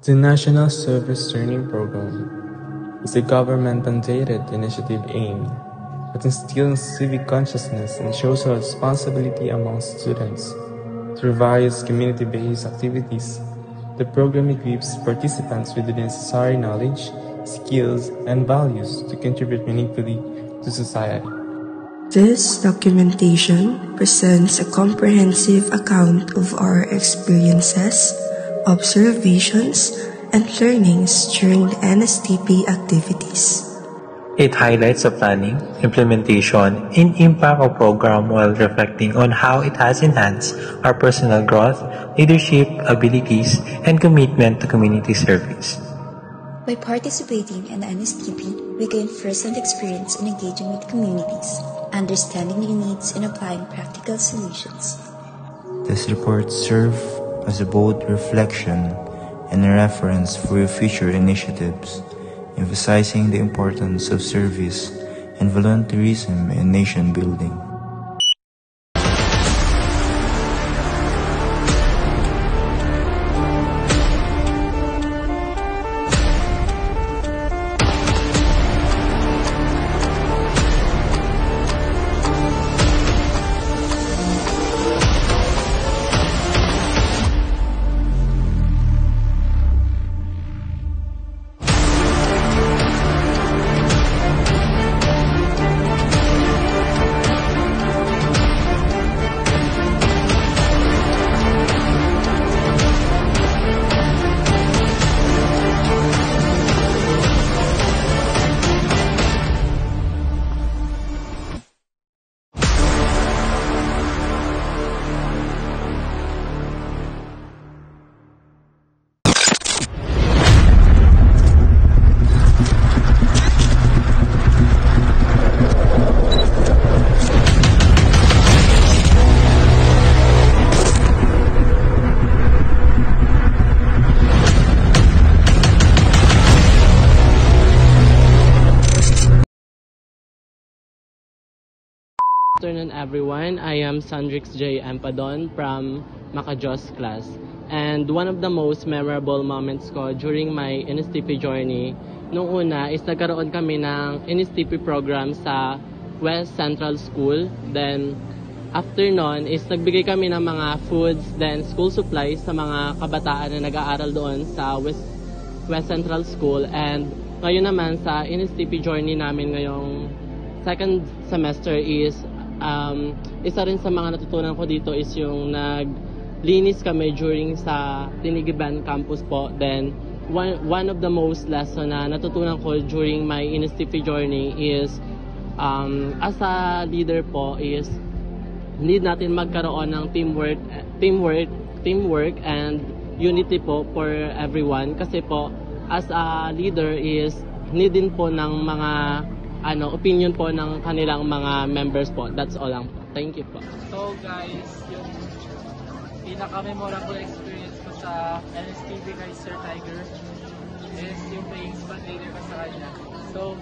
The National Service Learning Program is a government-mandated initiative aimed at instilling civic consciousness and social responsibility among students. Through various community-based activities, the program equips participants with the necessary knowledge, skills, and values to contribute meaningfully to society. This documentation presents a comprehensive account of our experiences, observations, and learnings during the NSTP activities. It highlights the planning, implementation, and impact of program while reflecting on how it has enhanced our personal growth, leadership abilities, and commitment to community service. By participating in the NSTP, we gain first-hand experience in engaging with communities, understanding their needs, and applying practical solutions. This report serves as a bold reflection and a reference for your future initiatives, emphasizing the importance of service and volunteerism in nation building. Good afternoon everyone, I am Sandrix J. Empadon from Macajos class. And one of the most memorable moments ko during my NSTP journey, nung una is nagkaroon kami ng NSTP program sa West Central School. Then after nun is nagbigay kami ng mga foods, then school supplies sa mga kabataan na nag-aaral doon sa West Central School. And ngayon naman sa NSTP journey namin ngayong second semester is isa rin sa mga natutunan ko dito is yung naglinis kami during sa Tinigiban campus po. Then one of the most lesson na natutunan ko during my NSTP journey is as a leader po is need natin magkaroon ng teamwork and unity po for everyone, kasi po as a leader is need din po ng mga opinion po ng kanilang mga members po. That's all lang po. Thank you po. So guys, yung pinaka-memorable experience ko sa NSTP kay Sir Tiger is yung playing spot leader ko sa kanya. So,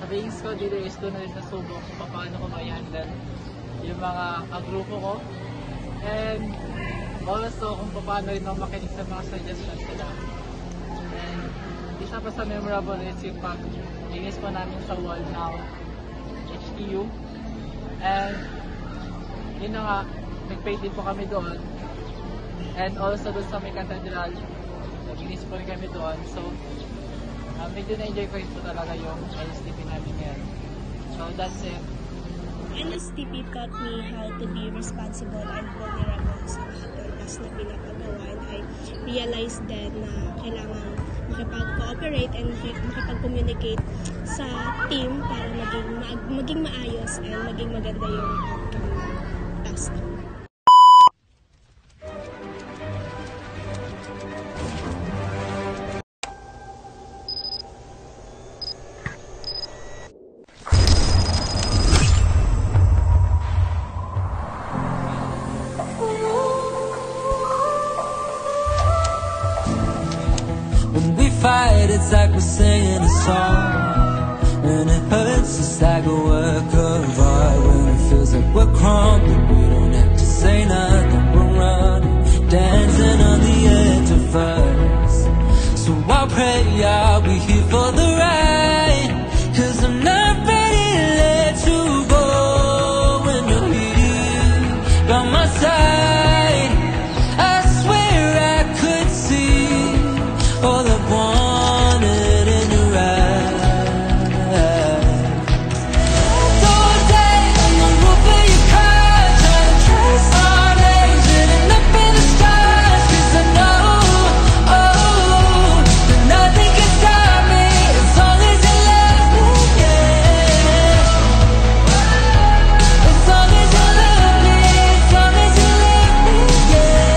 sa playing squad leader is doon na rin nasubok kung paano ko ma-handle yung mga kagrupo ko. And also kung paano rin ako makinig sa mga suggestions nila. And isa pa sa memorable is yung linis po namin sa wall ng HTU. And yun na nga, nag-paint din po kami doon. And also doon sa may cathedral, naglinis po rin kami doon. So, medyo na-enjoy ko rin po talaga yung NSTP namin ngayon. So, that's it. NSTP taught me how to be responsible and vulnerable sa lahat ng task na pinapagawa. And I realized then na kailangan makipag-cooperate and makipag-communicate sa team para maging maayos and maging maganda yung outcome ng task. It's like we're singing a song, and it hurts just like a work of art. When it feels like we're crumbling, we don't have to say nothing. We're running, dancing on the edge of fire. by my side. I swear I could see all I wanted in your eyes. All day on the roof of your car, trying to trace our names written up in the stars. 'Cause I know, that nothing can stop me as long as you love me, yeah. As long as you love me, as long as you love me, yeah.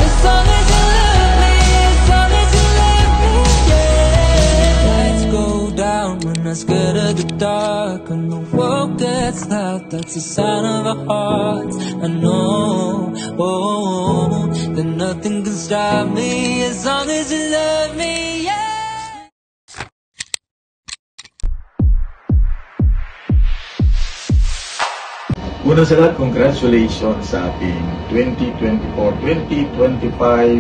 As long as you love me, as long as you love me, yeah. Lights go down when I'm scared of the dark. When the world gets loud, that's the sound of our hearts. I know, that nothing can stop me as long as you love me, yeah. Una sa lahat, congratulations sa ating 2024-2025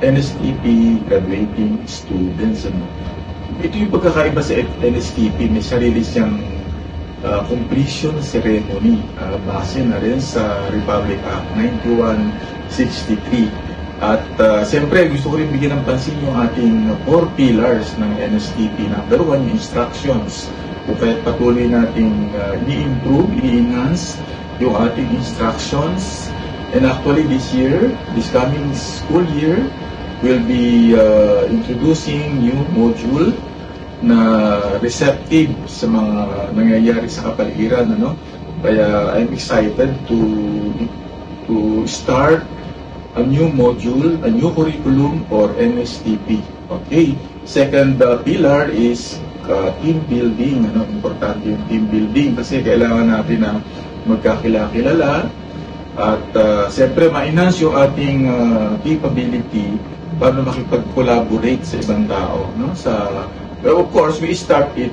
NSTP graduating students. Ito yung pagkakaiba sa NSTP, may sarili siyang completion ceremony, base na rin sa Republic Act 9163. At siyempre, gusto ko rin bigyan ng pansin yung ating 4 pillars ng NSTP. Number 1, yung instructions. Kung kahit patuloy nating i-improve, i-enhance yung ating instructions. And actually this year, this coming school year, we'll be introducing new module na receptive sa mga nangyayari sa kapaligiran, ano? Kaya I'm excited to start a new module, a new curriculum for NSTP. Okay. Second pillar is team building. Ano, importante yung team building kasi kailangan natin na magkakilala at siyempre ma-enhance yung ating capability para makipag-collaborate sa ibang tao, no? But of course, we start it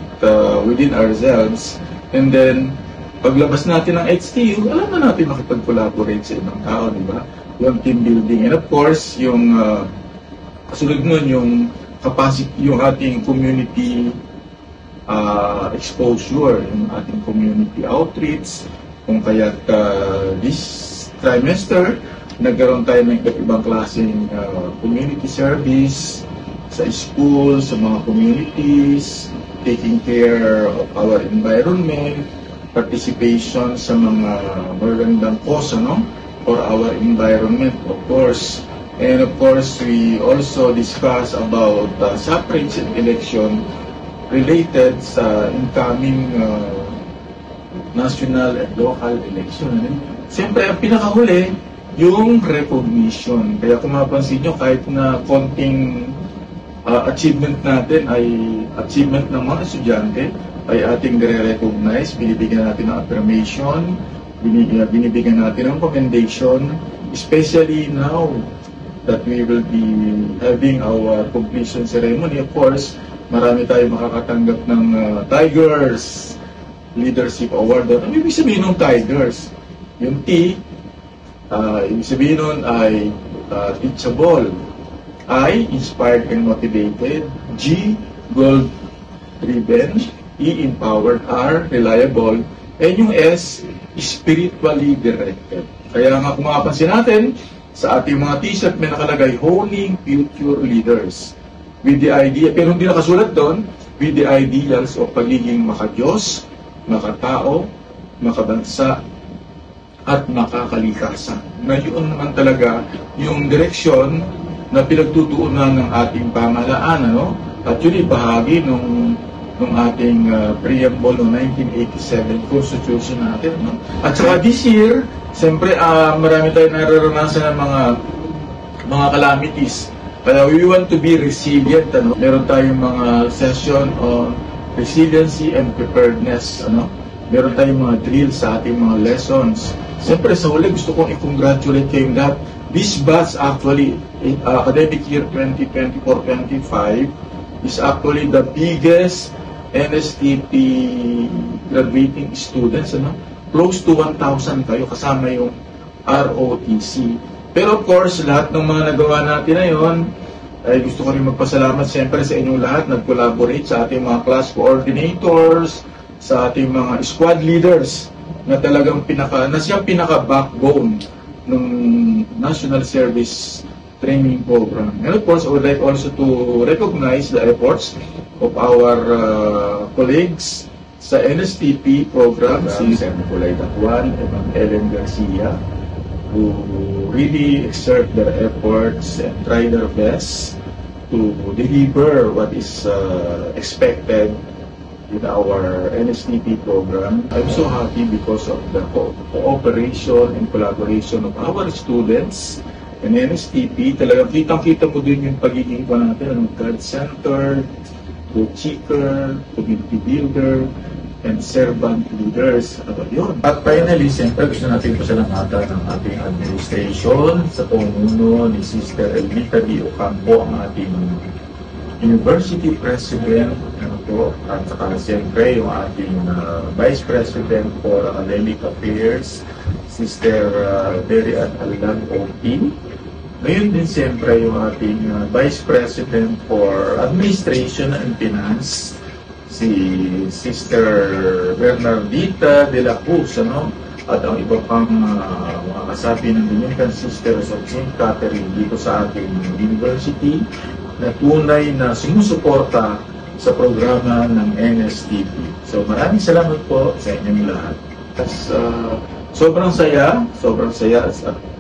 within ourselves, and then paglabas natin ng HTU, alam na natin makipag-collaborate sa ibang tao, di ba? Yung team building. And of course, yung kasunod nun, yung capacity, yung ating community exposure, yung ating community outreach, kung kaya't this trimester, nagkaroon tayo ng ibang klaseng community service, sa school, sa mga communities, taking care of our environment, participation sa mga magandang cause, ano, for our environment, of course. And of course, we also discuss about suffrage and election related sa incoming national and local election. Siyempre, ang pinakahuli, yung recognition. Kaya kung mapansin nyo, kahit na konting achievement natin ay achievement ng mga estudyante ay ating nire-recognize, binibigyan natin ng affirmation, binibigyan natin ng commendation, especially now that we will be having our completion ceremony. Of course, marami tayong makakatanggap ng Tigers Leadership Award. Ano ibig sabihin ng Tigers? Yung T, ibig sabihin nun ay teachable. I, inspired and motivated. G, goal-driven. E, empowered. R, reliable. And yung S, spiritually directed. Kaya nga kung makapansin natin, sa ating mga t-shirt may nakalagay, Honing Future Leaders. With the idea, pero hindi nakasulat doon, with the ideals of pagiging makadiyos, makatao, makabansa, at makakalikasan. Na yun naman talaga yung direksyon na pinagtutuunan ng ating pamahalaan, ano? At yun ay bahagi nung ating preamble ng 1987 Constitution natin, no? At saka this year, siyempre marami tayong nararanasan ng mga calamities. Kaya we want to be resilient, ano? Meron tayong mga session on resiliency and preparedness, ano? Meron tayong mga drills sa ating mga lessons. Siyempre sa huli gusto kong i-congratulate kayong lahat. This batch actually, academic year 2024-25, is actually the biggest NSTP graduating students, ano? Close to 1,000 kayo, kasama yung ROTC. Pero of course, lahat ng mga nagawa natin na yun, ay gusto ko rin magpasalamat siyempre sa inyong lahat, nag-collaborate sa ating mga class coordinators, sa ating mga squad leaders, na talagang siyang pinaka-backbone ng National Service Training Program. And of course, I would like also to recognize the efforts of our colleagues sa NSTP program, si Nicolay Dacuan and Ellen Garcia, who really exert their efforts and try their best to deliver what is expected in our NSTP program. I'm so happy because of the cooperation and collaboration of our students and NSTP. Talagang kitang-kita mo din yung pagiging natin, God-centered, good-seeker, community builder, and servant leaders. Yun. At finally, siyempre gusto natin pasalamatan ng ating administration sa pumuno ni Sister Elvita D. Ocampo, ang ating University President, at saka siyempre yung ating Vice President for Academic Affairs, Sister Derian Aldan O.P. Ngayon din siyempre yung ating Vice President for Administration and Finance, si Sister Bernardita de la Cruz, at ang iba pang mga kasapi ng Dominican Sisters of St. Catherine dito sa ating university na tunay na sumusuporta sa programa ng NSTP. So maraming salamat po sa inyong lahat. Sobrang saya,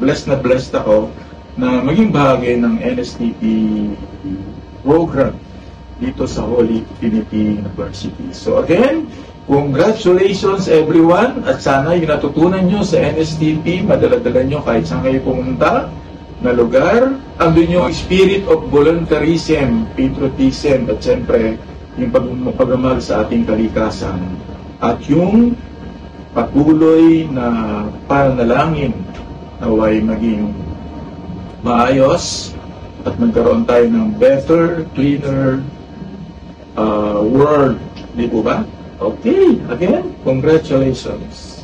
blessed ako na maging bahagi ng NSTP program dito sa Holy Trinity University. So again, congratulations everyone, at sana yung natutunan nyo sa NSTP, madala-dala nyo kahit saan kayo pumunta na lugar. Andun yung spirit of voluntarism, patriotism, at siyempre yung pagmamahal sa ating kalikasan. At yung patuloy na panalangin naway maging maayos at magkaroon tayo ng better, cleaner world. Di po ba? Okay, again, congratulations.